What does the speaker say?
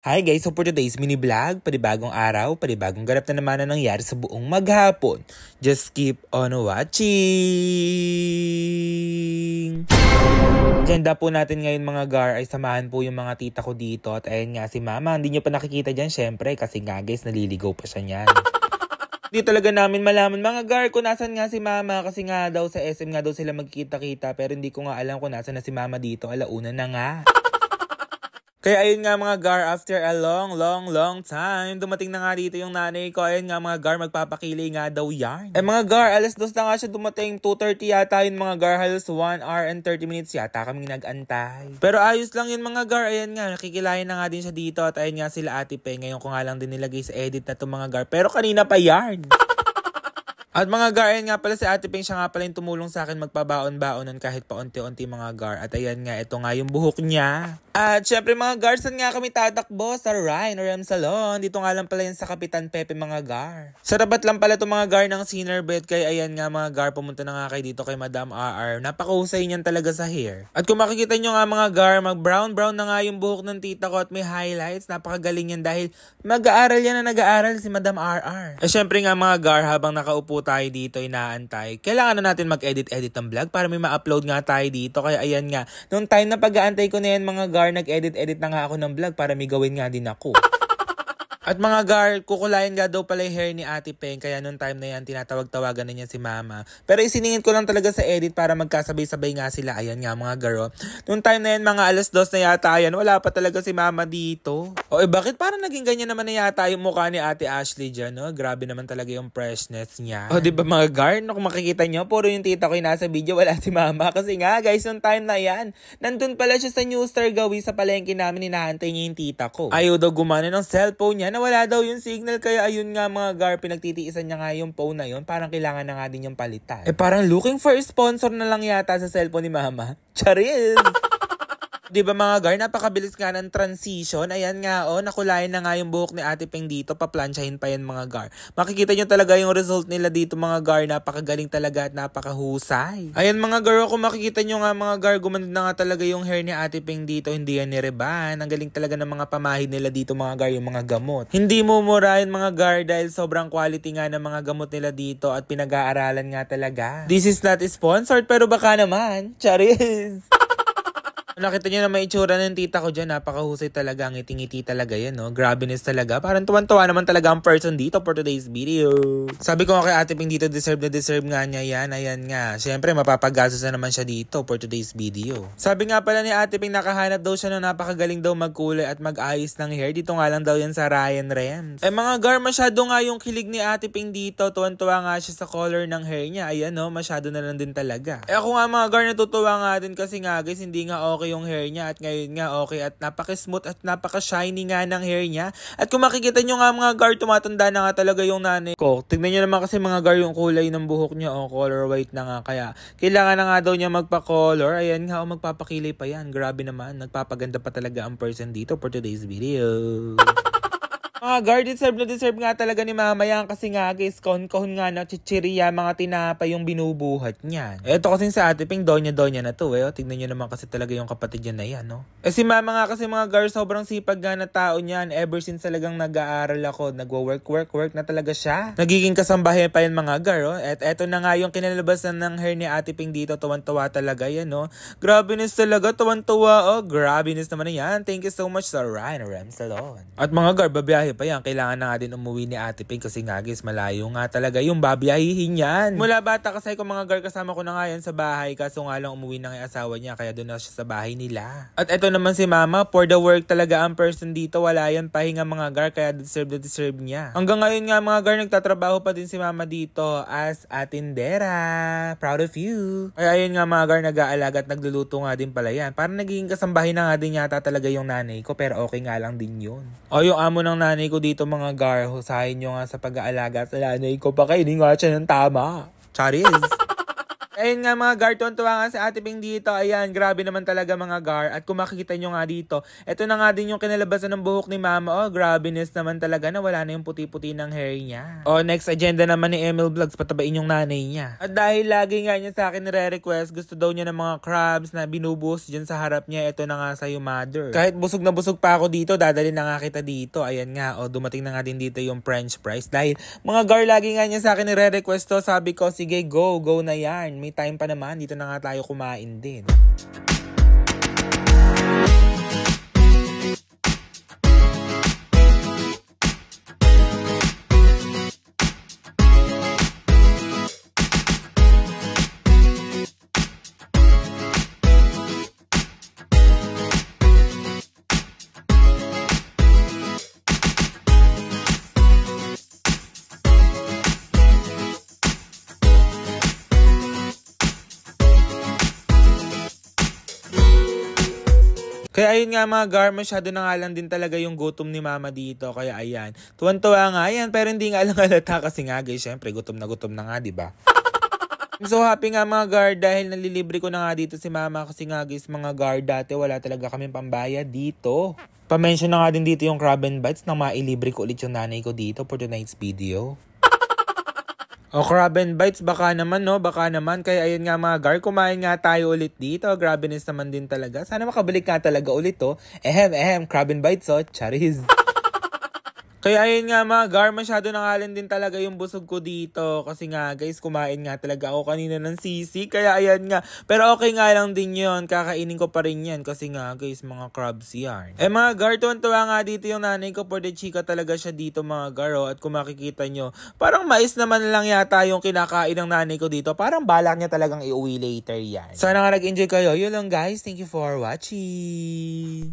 Hi guys, so for today's mini vlog, panibagong araw, panibagong ganap na naman na nangyari sa buong maghapon. Just keep on watching! Agenda po natin ngayon mga gar ay samahan po yung mga tita ko dito. At ayun nga si mama, hindi nyo pa nakikita dyan syempre kasi nga guys naliligaw pa siya niyan. Hindi talaga namin malaman mga gar kung nasan nga si mama kasi nga daw sa SM nga daw sila magkita-kita pero hindi ko nga alam kung nasan na si mama dito, alauna na nga. Kaya ayun nga mga gar, after a long time, dumating na nga dito yung nanay ko. Ayun nga mga gar, magpapakilay nga daw yarn. Mga gar, alas 2 na nga siya dumating, 2:30 yata yun mga gar, halos 1 hour and 30 minutes yata kaming nag-antay. Pero ayos lang yun mga gar, ayan nga, nakikilayan na nga din siya dito. At ayun nga sila Ate Pe, ngayon ko nga lang din nilagay sa edit na to mga gar, pero kanina pa yarn. At mga gar, ayan nga pala si Ate Peng, siya nga pala yung tumulong sa akin magpabaon-baonon kahit paunti-unti mga gar. At ayan nga, ito nga yung buhok niya. At syempre mga gar, saan nga kami tatakbo? Sa Ryan RM Salon. Dito nga lang pala yan sa Kapitan Pepe mga gar. Sa rabat lang pala itong mga gar ng Sinner Bed. Kaya ayan nga mga gar, pumunta na nga kayo dito kay Madam RR. Napakahusay niyan talaga sa hair. At kung makikita nyo nga mga gar, mag-brown na nga yung buhok ng tita ko at may highlights. Napakagaling yan dahil mag-aaral yan na nag-aaral si Madam RR. At syempre nga mga gar, habang nakaupo tayo dito inaantay, kailangan na natin mag-edit ng vlog para may ma-upload nga tayo dito. Kaya ayan nga, nung time na pag-aantay ko na yan mga gar, nag-edit na nga ako ng vlog para may gawin nga din ako. At mga gar, kukulayan nga daw pala yung hair ni Ate Peng, kaya nung time na yan, tinatawag-tawagan na niya si mama. Pero isiningin ko lang talaga sa edit para magkasabay-sabay nga sila. Ayan nga mga garo. Nung time na yan, mga alas 2 na yata yan, wala pa talaga si mama dito. O bakit parang naging ganyan naman na yata yung mukha ni Ate Ashley dyan, no? Grabe naman talaga yung freshness niya. O diba mga gar, no, kung makikita nyo, puro yung tita ko yung nasa video, wala si mama. Kasi nga guys, nung time na yan, nandun pala siya sa New Star Gawi sa palengke namin, hinahantay niya yung tita ko. Ayaw daw gumana ng cellphone niya, na wala daw yung signal, kaya ayun nga mga gar, pinagtitiisan niya nga yung phone na yun, parang kailangan na nga din yung palitan. Parang looking for a sponsor na lang yata sa cellphone ni mama. Charis! Diba mga gar, napakabilis nga ng transition. Ayan nga nakulayan na nga yung buhok ni Ate Peng dito, paplansyahin pa yan mga gar. Makikita nyo talaga yung result nila dito mga gar, napakagaling talaga at napakahusay. Ayan mga gar, kung makikita nyo nga mga gar, gumanda na nga talaga yung hair ni Ate Peng dito, hindi yan nireban. Ang galing talaga ng mga pamahid nila dito mga gar, yung mga gamot. Hindi mumurahin mga gar dahil sobrang quality nga ng mga gamot nila dito at pinag-aaralan nga talaga. This is not sponsored pero baka naman. Charis! Nakita niyo na may itsura ng tita ko dyan. Napakahusay talaga. Ngiti-ngiti talaga yan, no? Grabiness talaga. Parang tuwan-tuwa naman talaga ang person dito for today's video. Sabi ko nga kay Ate Ping dito, deserve nga niya yan. Ayan nga. Siyempre, mapapagastos na naman siya dito for today's video. Sabi nga pala ni Ate Ping, nakahanap daw siya na napakagaling daw magkulay at mag-ayos ng hair. Dito nga lang daw yan sa Ryan Rems. Mga gar, masyado nga yung kilig ni Ate Ping dito. Tuwan-tuwa nga siya sa color ng hair niya. Ayan, no? Masyado na lang din talaga. Ako nga mga gar, natutuwa nga din kasi nga guys, hindi nga okay yung hair niya at ngayon nga okay at napaka-smooth at napaka-shiny nga ng hair niya. At kung makikita nyo nga mga gar, tumatanda na nga talaga yung nanay ko. Tignan nyo naman kasi mga gar yung kulay ng buhok niya, color white na nga, kaya kailangan na nga daw niya magpa-color. Ayan nga, magpapakilay pa yan. Grabe naman, nagpapaganda pa talaga ang person dito for today's video. Mga gar, deserve nga talaga ni mama yan kasi nga guys, kahon-kahon nga na chichirya, mga tinapay yung binubuhat niyan. Eto kasi sa Ate Ping, donya na to tignan nyo naman kasi talaga yung kapatid niya na yan, no? Si mama nga kasi mga gar, sobrang sipag nga na tao niyan. Ever since talagang nag-aaral ako, nagwo-work na talaga siya. Nagiging kasambahay pa yan mga gar, At eto na nga yung kinalabasan ng hair ni Ate Ping dito, tuwan-tuwa talaga yan, no? Grabiness talaga, tuwan-tuwa, grabiness naman yan. Thank you so much sa Ryan RM Salon. At mga gar, babiyahe pa yan. Kailangan na nga din umuwi ni Ate Ping kasi nga guys, malayo nga talaga yung babiyahihin yan. Mula bata kasi ko mga gar, kasama ko na nga yan sa bahay, kaso nga lang umuwi na ng asawa niya, kaya doon na siya sa bahay nila. At eto naman si mama, for the work talaga ang person dito, wala yan pahinga mga gar, kaya deserve niya. Hanggang ngayon nga mga gar, nagtatrabaho pa din si mama dito as atindera. Proud of you. Kaya ayun nga mga gar, nag-aalaga at nagluluto nga din pala yan. Parang nagiging kasambahay na nga din yata talaga yung nanay ko, pero okay nga lang din yun. Yung amo ng nanay ko dito mga gar, husahin nyo nga sa pag-aalaga sa nanay ko, pakainin nga siya ng tama. Charis! Ayun nga mga gar, tuwan-tuwa nga si Ate Ping dito. Ayan, grabe naman talaga mga gar. At kung makikita nyo nga dito, eto na nga din yung kinalabasan ng buhok ni Mama. Oh, grabeness naman talaga na wala na yung puti-puti ng hair niya. Oh, next agenda naman ni Emil Vlogs, patabain yung nanay niya. At dahil lagi nga niya sa akin nire-request, gusto daw niya ng mga crabs na binubuhos dyan sa harap niya. Eto na nga sa'yo, mother. Kahit busog na busog pa ako dito, dadalhin na nga kita dito. Ayan nga, oh, dumating na nga din dito yung French fries. Dahil mga gar, lagi nga niya sa akin nire-request to. Sabi ko, sige, go na yan. May time pa naman, dito na nga tayo kumain din. Kaya ayun nga mga gar, masyado na nga lang din talaga yung gutom ni Mama dito. Kaya ayan, tuwan-tuwa nga yan, pero hindi nga lang halata kasi nga guys, syempre gutom na nga, diba? I'm so happy nga mga gar dahil nalilibre ko na nga dito si Mama kasi nga guys mga gar, dati wala talaga kaming pambayad dito. Pa-mention na nga din dito yung Crab and Bites na mailibre ko ulit yung nanay ko dito for tonight's video. O Crab and Bites, baka naman no, baka naman. Kaya ayun nga mga gar, kumain nga tayo ulit dito. Grabeness naman din talaga. Sana makabalik nga talaga ulit to. Crab and Bites oh, charis. Kaya ayun nga mga gar, masyado na nga lang din talaga yung busog ko dito. Kasi nga guys, kumain nga talaga ako kanina ng sisig. Kaya ayan nga. Pero okay nga lang din yun. Kakainin ko pa rin yan. Kasi nga guys, mga crabs yan. Mga gar, tuwan-tuwa nga dito yung nanay ko. For the chika talaga siya dito mga gar. At kung makikita nyo, parang mais naman lang yata yung kinakain ng nanay ko dito. Parang balak niya talagang iuwi later yan. Sana nga nag-enjoy kayo. Yun lang guys. Thank you for watching.